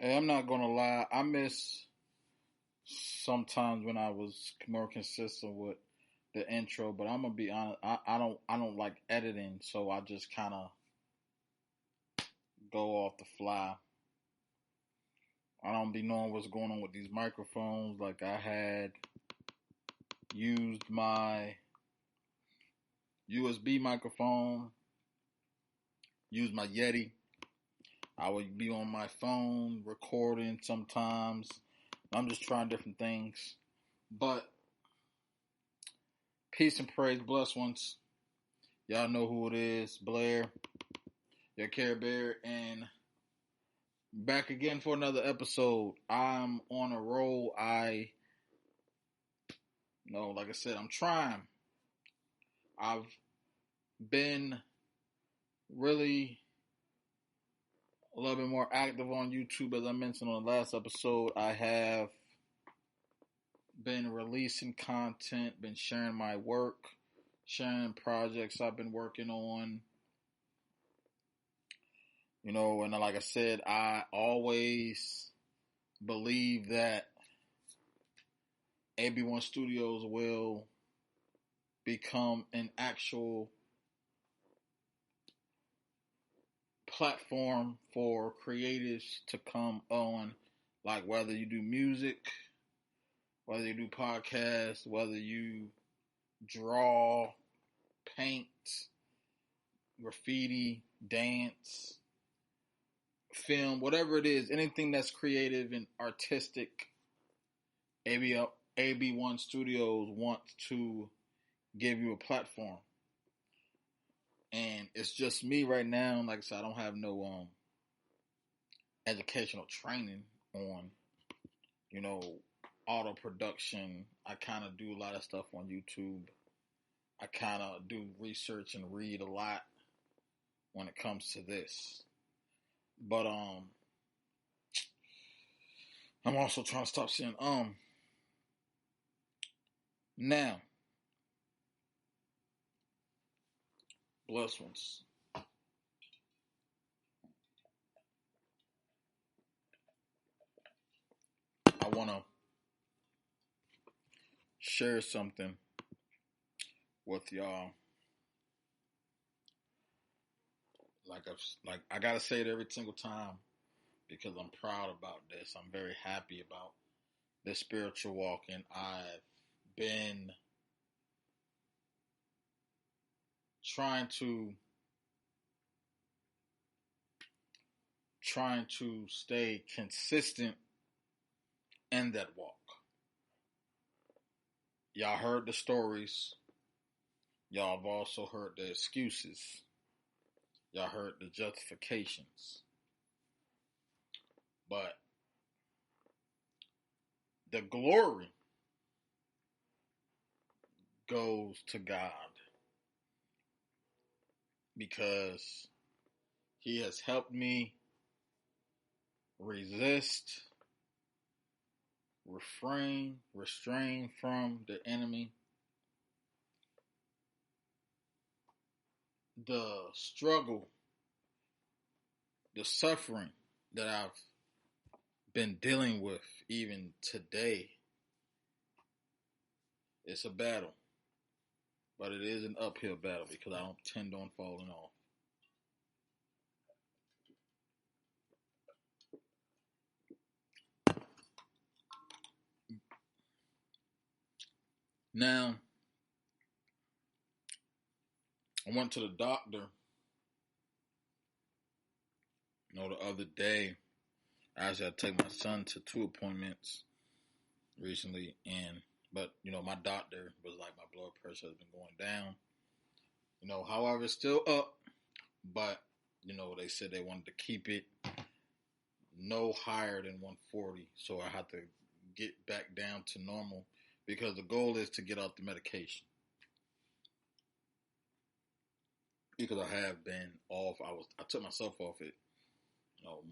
Hey, I'm not gonna lie. I miss sometimes when I was more consistent with the intro, but I'm gonna be honest. I don't like editing, so I just kind of go off the fly. I don't be knowing what's going on with these microphones. Like I had used my USB microphone, used my Yeti. I would be on my phone recording sometimes. I'm just trying different things. But peace and praise, blessed ones. Y'all know who it is, Blair, your Care Bear, and back again for another episode. I'm on a roll. Like I said, I'm trying. I've been really a little bit more active on YouTube, as I mentioned on the last episode. I have been releasing content, been sharing my work, sharing projects I've been working on. And like I said, I always believe that AB1 Studios will become an actual platform for creatives to come on, like whether you do music, whether you do podcasts, whether you draw, paint, graffiti, dance, film, whatever it is, anything that's creative and artistic. AB1 Studios wants to give you a platform. And it's just me right now. Like I said, I don't have no educational training on, you know, auto production. I kind of do a lot of stuff on YouTube. I kind of do research and read a lot when it comes to this. But I'm also trying to stop saying now, blessed ones. I want to share something with y'all. Like I gotta say it every single time because I'm proud about this. I'm very happy about this spiritual walk, and I've been trying to stay consistent in that walk. Y'all heard the stories. Y'all have also heard the excuses. Y'all heard the justifications. But the glory goes to God because He has helped me resist, restrain from the enemy. The struggle, the suffering that I've been dealing with even today, it's a battle. But it is an uphill battle because I don't tend on falling off. Now, I went to the doctor, the other day. Actually, I took my son to 2 appointments recently, but my doctor was like, my blood pressure has been going down. However, it's still up, but they said they wanted to keep it no higher than 140, so I had to get back down to normal because the goal is to get off the medication. Because I have been off, I took myself off it,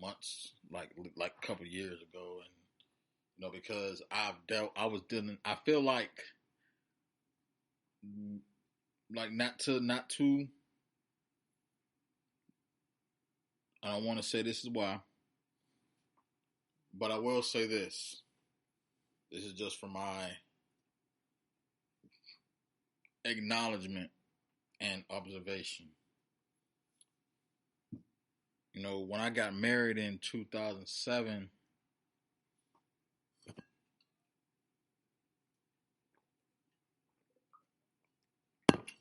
months, like a couple of years ago, and because I feel like not too. I don't want to say this is why, But I will say this. This is just for my acknowledgement and observation. You know, when I got married in 2007,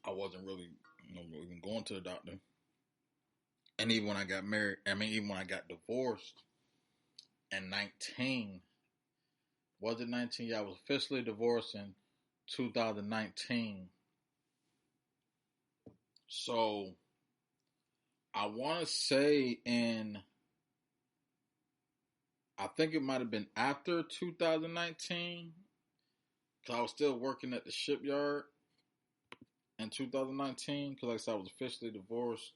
I wasn't really, even going to the doctor. And even when I got married, even when I got divorced at 19, was it 19? Yeah, I was officially divorced in 2019. So I want to say I think it might have been after 2019, because I was still working at the shipyard in 2019, because like I said, I was officially divorced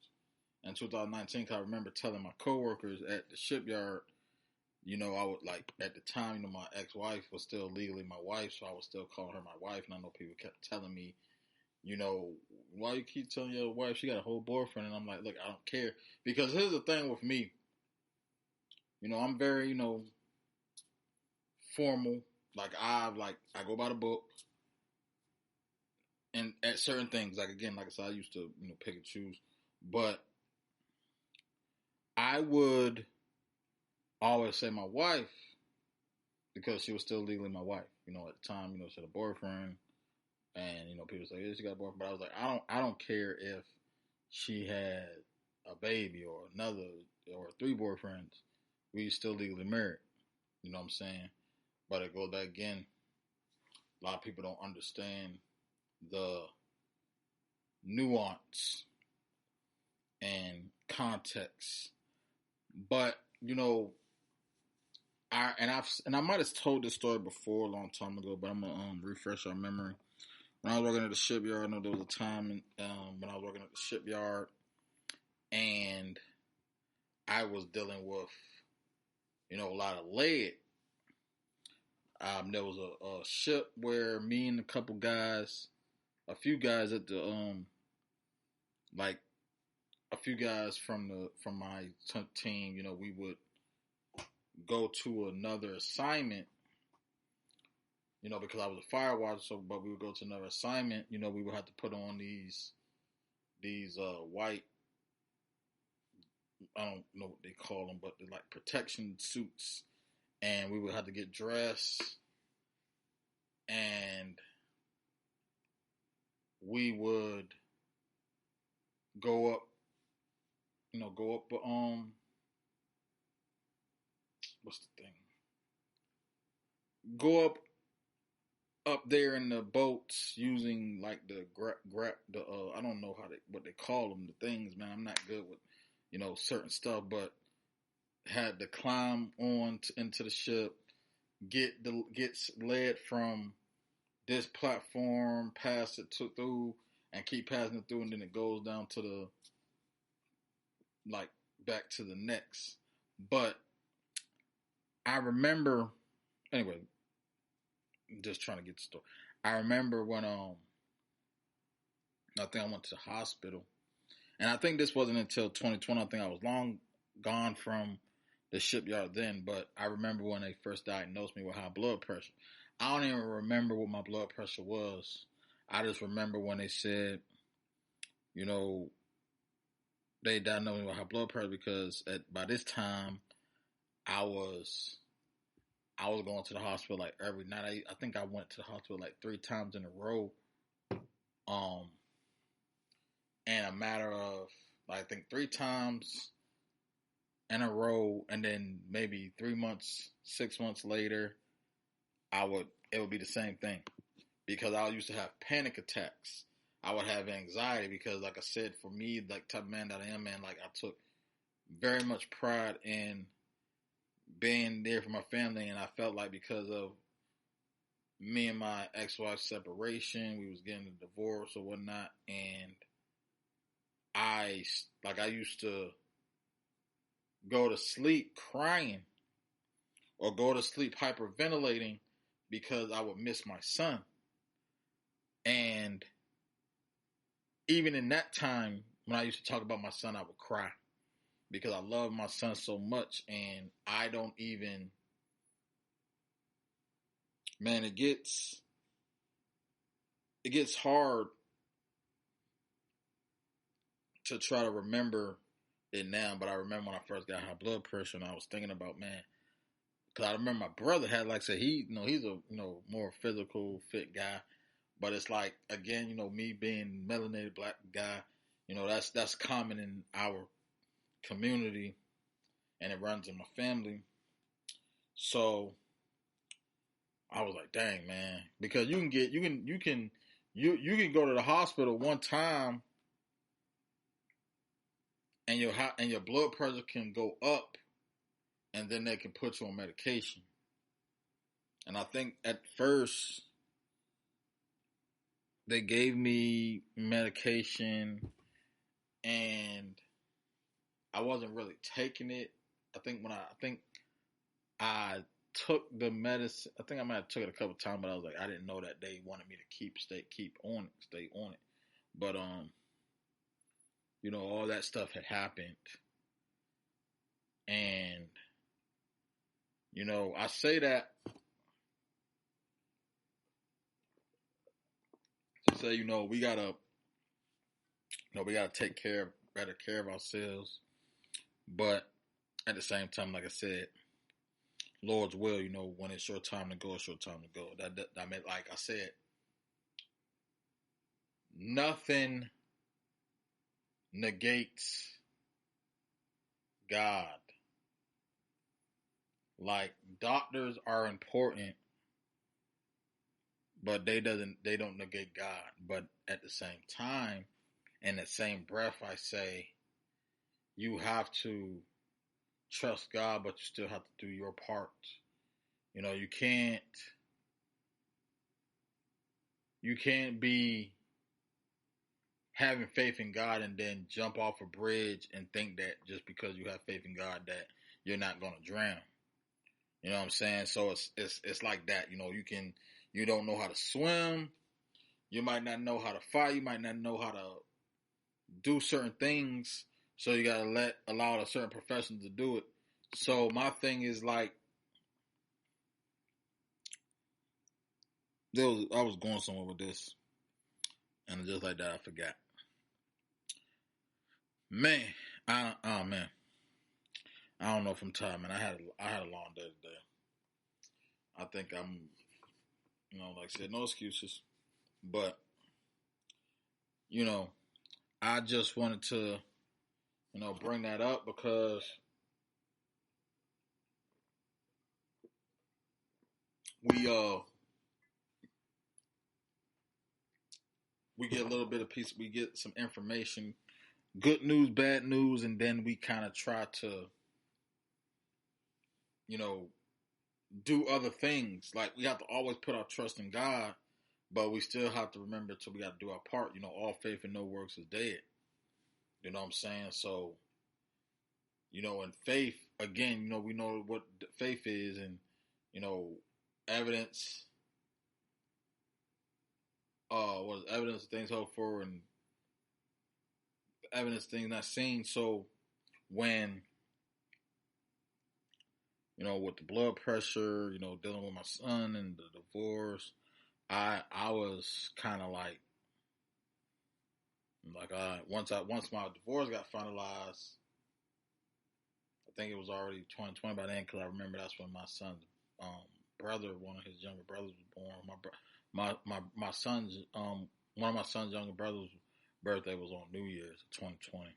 in 2019, because I remember telling my coworkers at the shipyard, I would, like, at the time, my ex-wife was still legally my wife, so I was still calling her my wife, and I know people kept telling me, why you keep telling your wife she got a whole boyfriend? And I'm like, look, I don't care, because here's the thing with me, I'm very, formal, I go by the book, and at certain things, like, again, like I said, I used to, pick and choose, but I would always say my wife, because she was still legally my wife. At the time, she had a boyfriend, and people say, yeah, she got a boyfriend. But I was like, I don't care if she had a baby or another or three boyfriends. We still legally married. You know what I'm saying? But it goes back again. A lot of people don't understand the nuance and context. But I might have told this story before a long time ago, but I'm gonna refresh our memory. When I was working at the shipyard, I know there was a time when I was working at the shipyard, and I was dealing with, a lot of lead. There was a ship where me and a few guys at the like a few guys from my team, we would go to another assignment. Because I was a fire watcher, but we would go to another assignment. We would have to put on these white, I don't know what they call them, but they're like protection suits, and we would have to get dressed, and we would go up, what's the thing? Go up there in the boats using like the I don't know what they call them, the things, man. I'm not good with certain stuff, but had to climb into the ship, gets led from this platform, pass it through, and keep passing it through, and then it goes down to the back to the next. But I remember, anyway, just trying to get the story. I remember when I think I went to the hospital, and I think this wasn't until 2020. I think I was long gone from the shipyard then, but I remember when they first diagnosed me with high blood pressure. I don't even remember what my blood pressure was. I just remember when they said, they diagnosed me with high blood pressure, because by this time I was going to the hospital like every night. I think I went to the hospital like 3 times in a row. And a matter of, I think, 3 times in a row, and then maybe 3 months, 6 months later, it would be the same thing, because I used to have panic attacks. I would have anxiety because, like I said, for me, like type of man that I am, man, like I took very much pride in being there for my family, and I felt like because of me and my ex-wife's separation, we was getting a divorce or whatnot, and I used to go to sleep crying or go to sleep hyperventilating because I would miss my son. And even in that time, when I used to talk about my son, I would cry because I love my son so much, and I don't even man, it gets hard to try to remember it now. But I remember when I first got high blood pressure, and I was thinking about, man, because I remember my brother had, like I said, he's a more physical fit guy. But it's like, again, me being melanated black guy, that's common in our community, and it runs in my family. So I was like, dang, man, because you can go to the hospital one time, and your blood pressure can go up, and then they can put you on medication. And I think at first they gave me medication, and I wasn't really taking it. I took the medicine. I think I might have took it a couple times, but I was like, I didn't know that they wanted me to stay on it. But all that stuff had happened, and I say that to say, we gotta take better care of ourselves. But at the same time, like I said, Lord's will, when it's your time to go, it's your time to go. That meant, like I said, nothing negates God. Like, doctors are important, but they don't negate God. But at the same time, in the same breath, I say you have to trust God, but you still have to do your part. You can't be having faith in God and then jump off a bridge and think that just because you have faith in God that you're not gonna drown. You know what I'm saying? So it's like that. You don't know how to swim. You might not know how to fight. You might not know how to do certain things. So you gotta allow a certain profession to do it. So my thing is, like, I was going somewhere with this, and just like that, I forgot. Man, oh man, I don't know if I'm tired, man. I had a long day today. I think I'm, like I said, no excuses, but you know, I just wanted to, bring that up because we we get a little bit of piece, we get some information, good news, bad news, and then we kind of try to, you know, do other things. Like, we have to always put our trust in God, but we still have to remember to we got to do our part. All faith and no works is dead. You know what I'm saying? So, in faith, again, we know what faith is, and you know, evidence. Was evidence of things hoped for, and evidence of things not seen. So when with the blood pressure, dealing with my son and the divorce, I was kind of like once my divorce got finalized, I think it was already 2020 by then, because I remember that's when my son's brother, one of his younger brothers, was born. My son's one of my son's younger brothers' birthday was on New Year's 2020.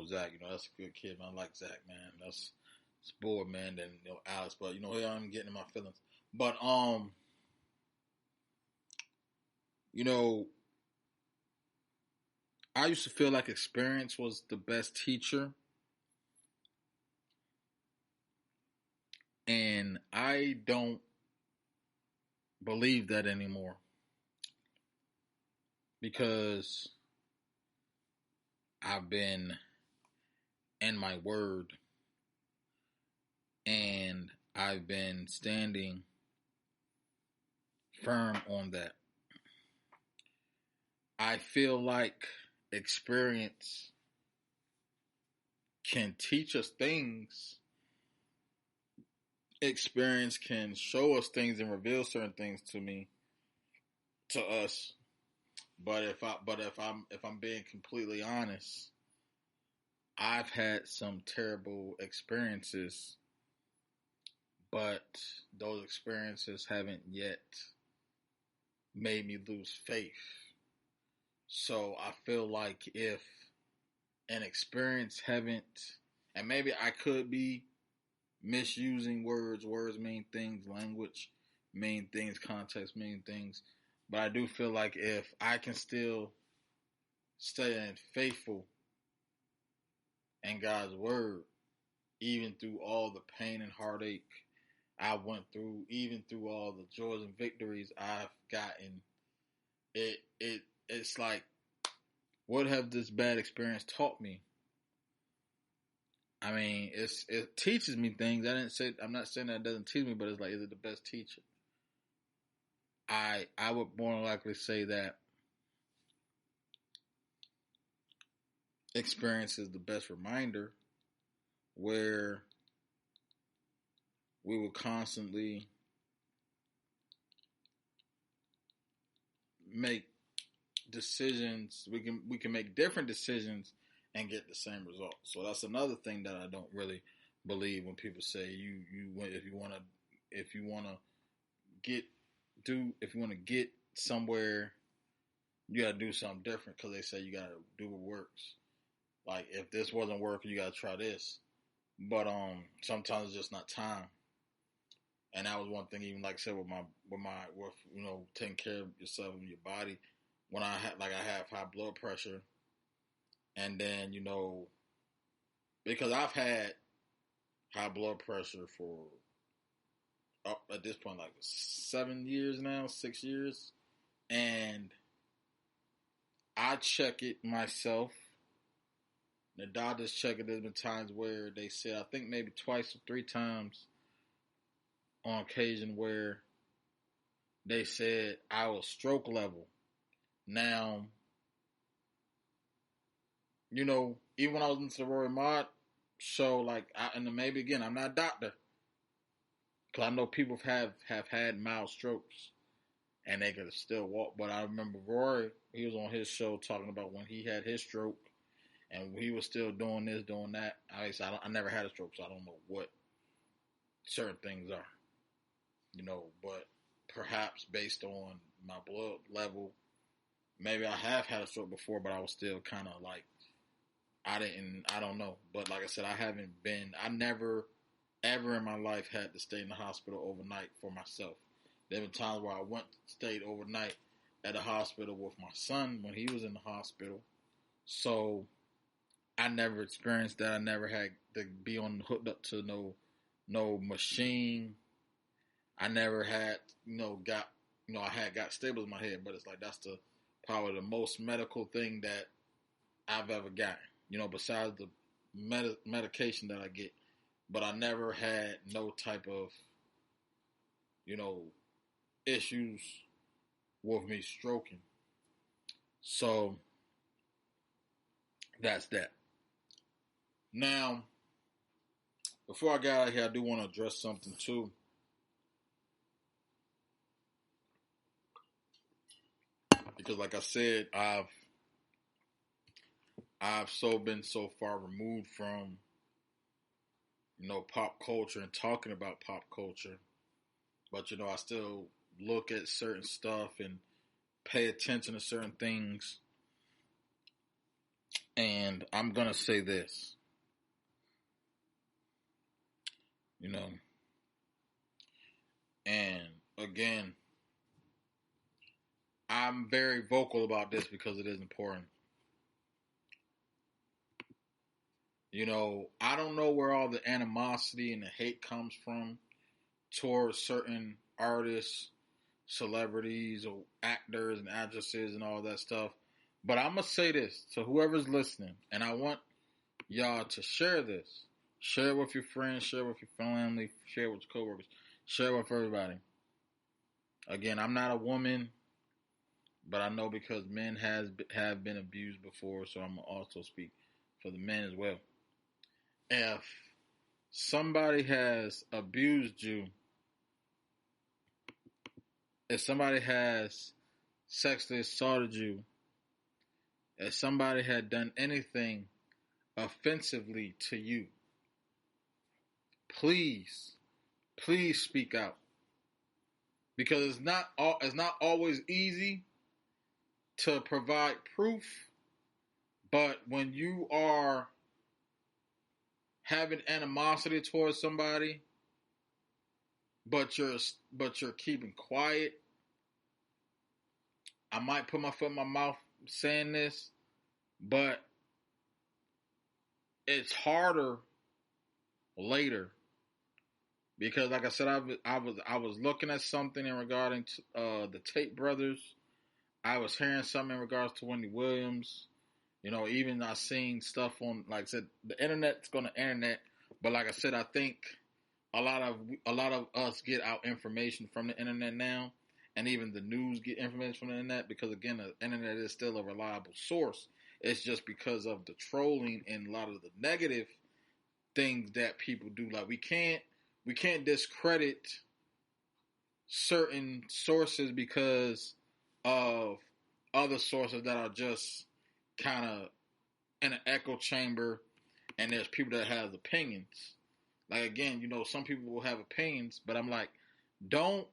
Zach, that's a good kid, man. I like Zach, man. That's bored, man, than Alex. But here I'm getting in my feelings. But I used to feel like experience was the best teacher, and I don't believe that anymore, because I've been in my word, and I've been standing firm on that. I feel like experience can teach us things, experience can show us things and reveal certain things to us. But if I'm being completely honest, I've had some terrible experiences, but those experiences haven't yet made me lose faith. So I feel like if an experience haven't, and maybe I could be misusing words. Words mean things. Language mean things. Context mean things. But I do feel like if I can still stay faithful in God's word, even through all the pain and heartache I went through, even through all the joys and victories I've gotten, it's like, what have this bad experience taught me? I mean, it teaches me things. I'm not saying that it doesn't teach me, but it's like, is it the best teacher? I would more than likely say that experience is the best reminder, where we will constantly make decisions. We can make different decisions and get the same result. So that's another thing that I don't really believe when people say if you want to get somewhere, you got to do something different, because they say you got to do what works. Like, if this wasn't working, you got to try this. But sometimes it's just not time. And that was one thing, even like I said, with taking care of yourself and your body. When I have high blood pressure, and then because I've had high blood pressure for up at this point like 7 years now, 6 years, and I check it myself. The doctors check it. There's been times where they said, I think maybe twice or three times on occasion, where they said I was stroke level. Now, even when I was into the Rory Mott show, and maybe again, I'm not a doctor, because I know people have had mild strokes and they could still walk. But I remember Rory, he was on his show talking about when he had his stroke, and he was still doing this, doing that. I never had a stroke, so I don't know what certain things are, but perhaps based on my blood level, maybe I have had a stroke before, but I was still kind of like, I don't know. But like I said, I never, ever in my life had to stay in the hospital overnight for myself. There have been times where I stayed overnight at the hospital with my son when he was in the hospital. So I never experienced that. I never had to be hooked up to no machine. I never had, I had got staples in my head, but it's like, that's probably the most medical thing that I've ever gotten, besides the medication that I get. But I never had no type of, issues with me stroking. So that's that. Now, before I get out of here, I do want to address something too. Because like I said, I've been so far removed from, pop culture and talking about pop culture. But, I still look at certain stuff and pay attention to certain things. And I'm going to say this, and again, I'm very vocal about this because it is important. I don't know where all the animosity and the hate comes from towards certain artists, celebrities, or actors and actresses and all that stuff. But I'm going to say this to whoever's listening, and I want y'all to share this. Share it with your friends, share it with your family, share it with your coworkers, share it with everybody. Again, I'm not a woman, but I know because men have been abused before, so I'm going to also speak for the men as well. If somebody has abused you, if somebody has sexually assaulted you, if somebody had done anything offensively to you, please, please speak out. Because it's not always easy to provide proof, but when you are having animosity towards somebody, but you're keeping quiet, I might put my foot in my mouth saying this, but it's harder later because, like I said, I was looking at something in regarding to the Tate brothers. I was hearing something in regards to Wendy Williams. You know, even I seen stuff on, like I said, the internet's going to internet. But like I said, I think a lot of us get our information from the internet now, and even the news get information from the internet because, again, the internet is still a reliable source. It's just because of the trolling and a lot of the negative things that people do. Like we can't discredit certain sources because of other sources that are just kind of in an echo chamber, and there's people that have opinions. Like, again, you know, some people will have opinions, but I'm like, don't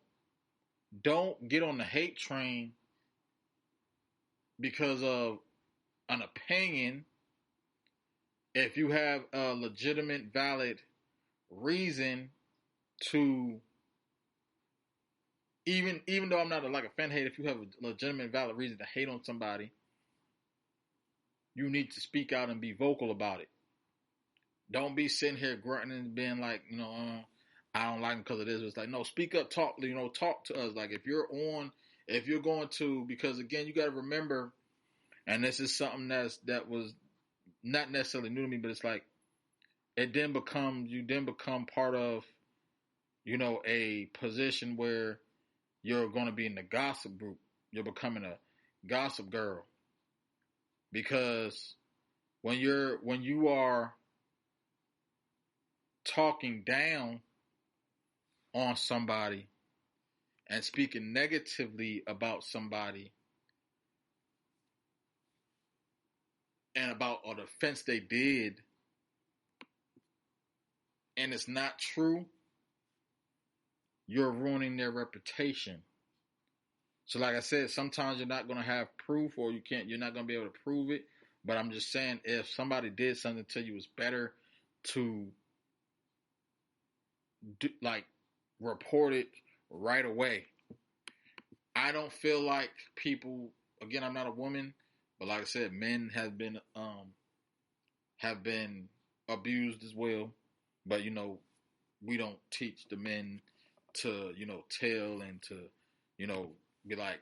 get on the hate train because of an opinion. If you have a legitimate, valid reason to, even though I'm not a fan hate, if you have a legitimate, valid reason to hate on somebody, you need to speak out and be vocal about it. Don't be sitting here grunting and being like, you know, I don't like him because of this. It's like, no, speak up, talk to us. Like, if you're going to, because again, you got to remember, and this is something that was not necessarily new to me, but it's like, you then become part of, you know, a position where you're going to be in the gossip group. You're becoming a gossip girl. Because when you are talking down on somebody and speaking negatively about somebody and about an offense they did, and it's not true, you're ruining their reputation. So like I said, sometimes you're not going to have proof, or you're not going to be able to prove it. But I'm just saying, if somebody did something to you, it's better to report it right away. I don't feel like people, again, I'm not a woman, but like I said, men have been abused as well. But, you know, we don't teach the men to, you know, tell and to, you know, be like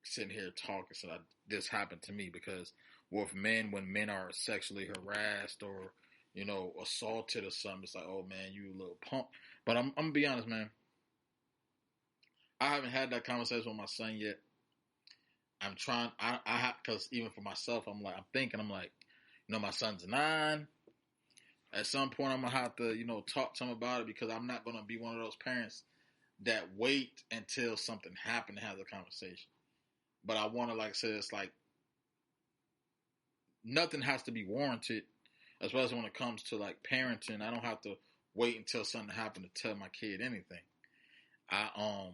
sitting here talking. So this happened to me, because with men, when men are sexually harassed or, you know, assaulted or something, it's like, oh man, you a little punk. But I'm gonna be honest, man. I haven't had that conversation with my son yet. I'm trying. I have, because even for myself, I'm like, you know, my son's 9. At some point, I'm gonna have to, you know, talk to him about it, because I'm not gonna be one of those parents that wait until something happened to have the conversation. But I want to, like I said, it's like nothing has to be warranted, especially when it comes to like parenting. I don't have to wait until something happened to tell my kid anything. I'll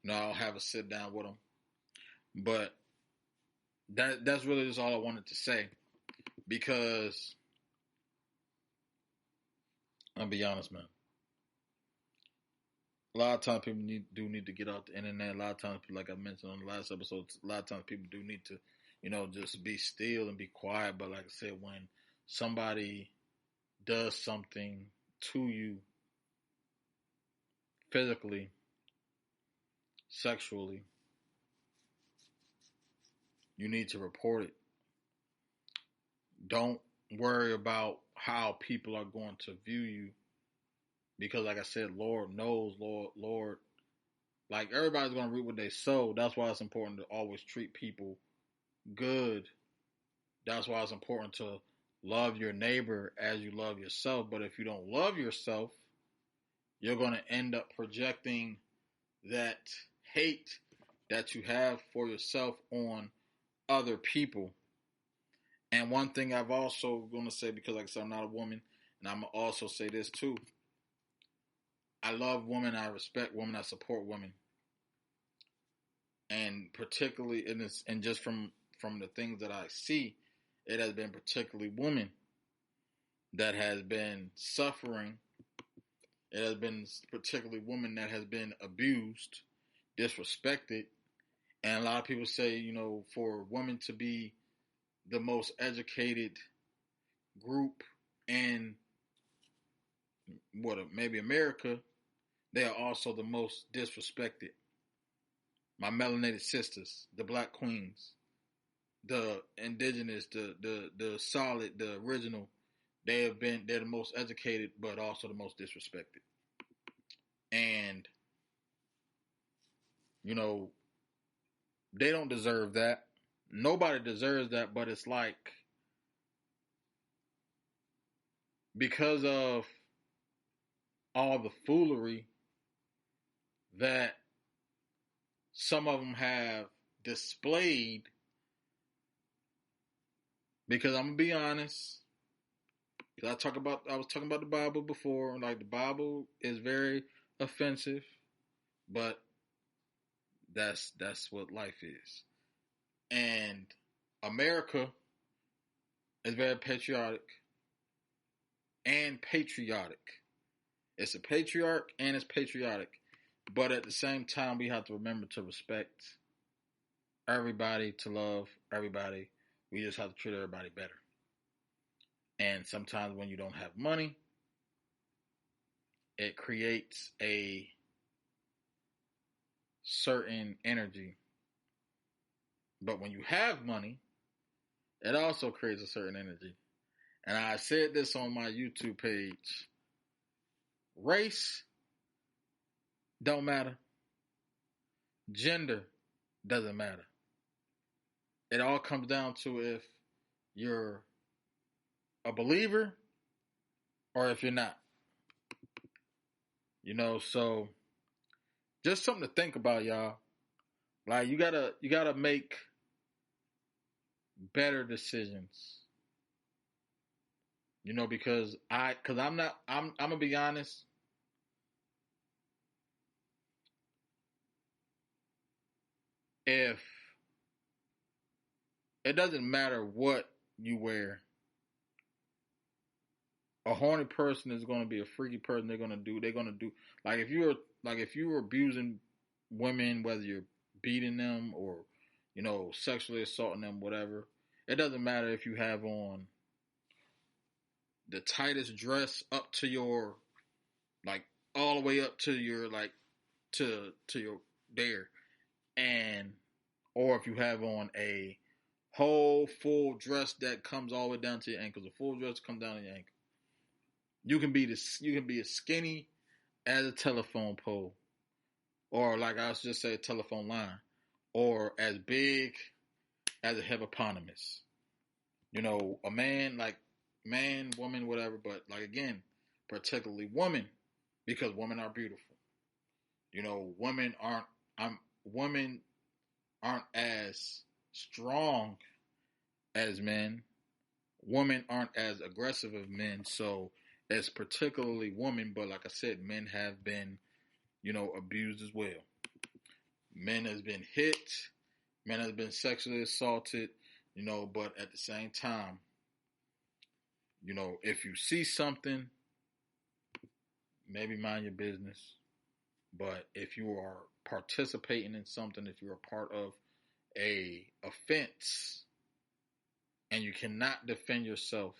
have a sit down with them. But that's really just all I wanted to say, because I'll be honest, man. A lot of times people need to get off the internet. A lot of times, like I mentioned on the last episode, a lot of times people do need to, you know, just be still and be quiet. But like I said, when somebody does something to you physically, sexually, you need to report it. Don't worry about how people are going to view you, because like I said, Lord knows, Lord, like everybody's going to reap what they sow. That's why it's important to always treat people good. That's why it's important to love your neighbor as you love yourself. But if you don't love yourself, you're going to end up projecting that hate that you have for yourself on other people. And one thing I've also going to say, because like I said, I'm not a woman, and I'm going to also say this too. I love women. I respect women. I support women. And particularly in this, and just from the things that I see, it has been particularly women that has been suffering. It has been particularly women that has been abused, disrespected. And a lot of people say, you know, for women to be the most educated group in maybe America, they are also the most disrespected. My melanated sisters, the black queens, the indigenous, the solid, the original, they're the most educated, but also the most disrespected. And, you know, they don't deserve that. Nobody deserves that, but it's like, because of all the foolery that some of them have displayed, because I'm gonna be honest, because I was talking about the Bible before, like the Bible is very offensive, but that's what life is. And America is very patriotic and patriotic. It's a patriarch and it's patriotic. But at the same time, we have to remember to respect everybody, to love everybody. We just have to treat everybody better. And sometimes when you don't have money, it creates a certain energy. But when you have money, it also creates a certain energy. And I said this on my YouTube page. Race don't matter. Gender doesn't matter. It all comes down to if you're a believer or if you're not. You know, so just something to think about, y'all. Like you gotta make better decisions. You know, because I'm gonna be honest. If it doesn't matter what you wear, a horny person is going to be a freaky person. They're going to do like if you're abusing women, whether you're beating them or, you know, sexually assaulting them, whatever. It doesn't matter if you have on the tightest dress up to your, like, all the way up to your, like, to your there, and or if you have on a whole full dress that comes all the way down to your ankles. A full dress comes down to your ankle. You can be as skinny as a telephone pole, or like I was just say, a telephone line, or as big as a hippopotamus. You know, a man, like man, woman, whatever, but like again, particularly women, because women are beautiful. You know, women aren't as strong as men. Women aren't as aggressive as men, so it's particularly women, but like I said, men have been, you know, abused as well. Men has been hit, men has been sexually assaulted, you know, but at the same time, you know, if you see something, maybe mind your business. But if you are participating in something, if you're a part of a offense and you cannot defend yourself,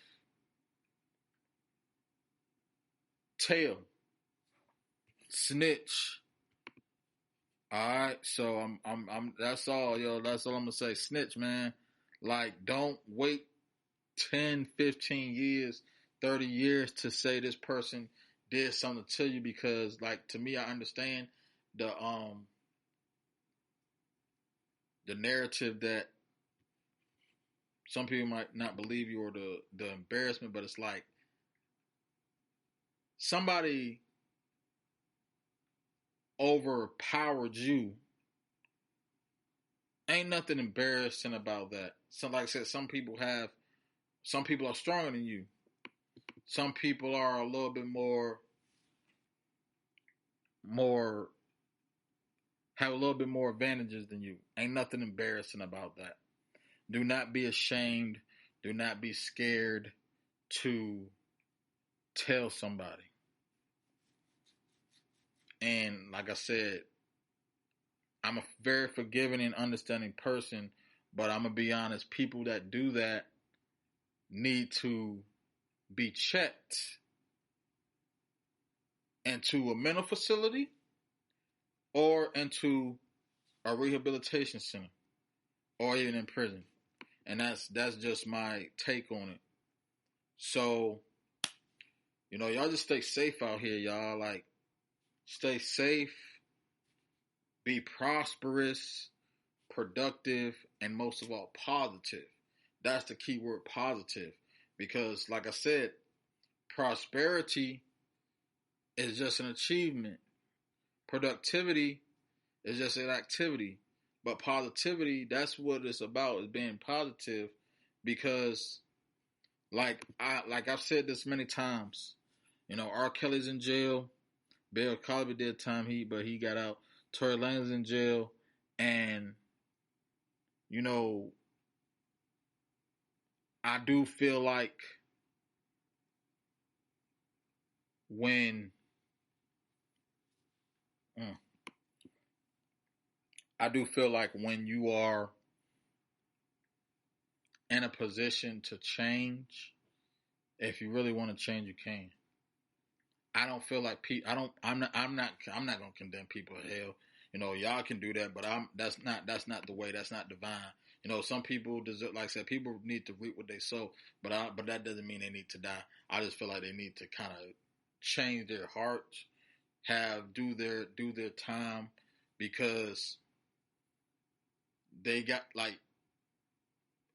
tell, snitch. All right, so I'm. That's all, yo. That's all I'm gonna say. Snitch, man. Like, don't wait 10, 15 years, 30 years to say this person did something to you, because, like, to me, I understand the narrative that Some people might not believe you or the embarrassment, but it's like somebody overpowered you. Ain't nothing embarrassing about that. So, like I said, some people are stronger than you. Some people are a little bit more have a little bit more advantages than you. Ain't nothing embarrassing about that. Do not be ashamed. Do not be scared to tell somebody. And like I said, I'm a very forgiving and understanding person, but I'm going to be honest, people that do that need to be checked into a mental facility or into a rehabilitation center or even in prison. And that's just my take on it. So, y'all just stay safe out here, y'all. Like, stay safe, be prosperous, productive, and most of all, positive. That's the key word, positive. Because, like I said, prosperity is just an achievement. Productivity is just an activity. But positivity, that's what it's about, is being positive. Because, like I've said this many times, R. Kelly's in jail. Bill Cosby did time, but he got out. Tory Lanez in jail. And, I do feel like when you are in a position to change, if you really want to change, you can. I don't feel like I'm not gonna condemn people to hell. Y'all can do that, but that's not the way. That's not divine. Some people deserve, like I said, people need to reap what they sow, but that doesn't mean they need to die. I just feel like they need to kind of change their hearts, do their time, because they got, like,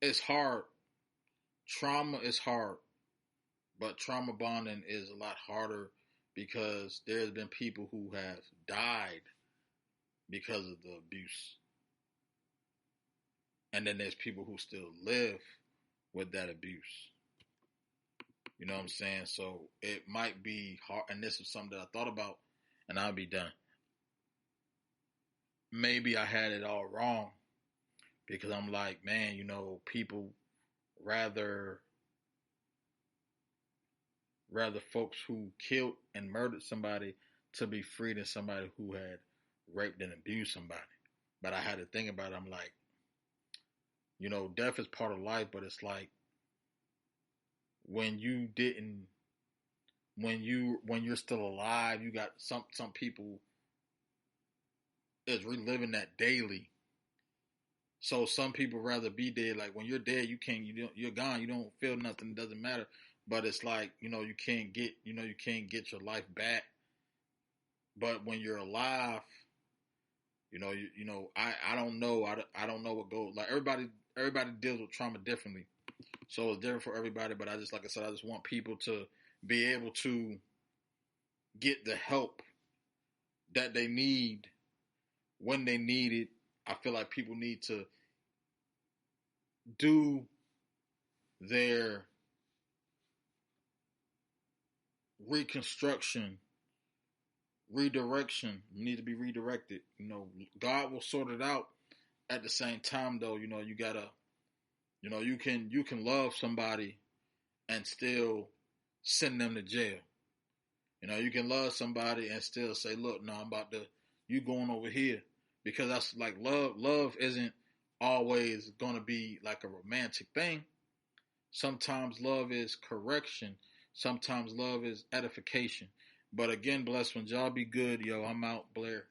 it's hard. Trauma is hard, but trauma bonding is a lot harder because there's been people who have died because of the abuse. And then there's people who still live with that abuse. You know what I'm saying? So it might be hard. And this is something that I thought about, and I'll be done. Maybe I had it all wrong because I'm like, man, people rather folks who killed and murdered somebody to be free than somebody who had raped and abused somebody. But I had to think about it. I'm like, death is part of life, but it's like when you're still alive, you got some people is reliving that daily. So some people rather be dead. Like when you're dead, you're gone. You don't feel nothing. It doesn't matter. But it's like, you can't get your life back. But when you're alive, I don't know. I don't know what goes. Like everybody deals with trauma differently. So it's different for everybody. But like I said, I just want people to be able to get the help that they need when they need it. I feel like people need to do their reconstruction, redirection. You need to be redirected. God will sort it out. At the same time, though, you gotta, you can love somebody and still send them to jail. You can love somebody and still say, look, no, you going over here. Because that's like love. Love isn't always going to be like a romantic thing. Sometimes love is correction. Sometimes love is edification. But again, blessed ones, y'all be good. Yo, I'm out, Blair.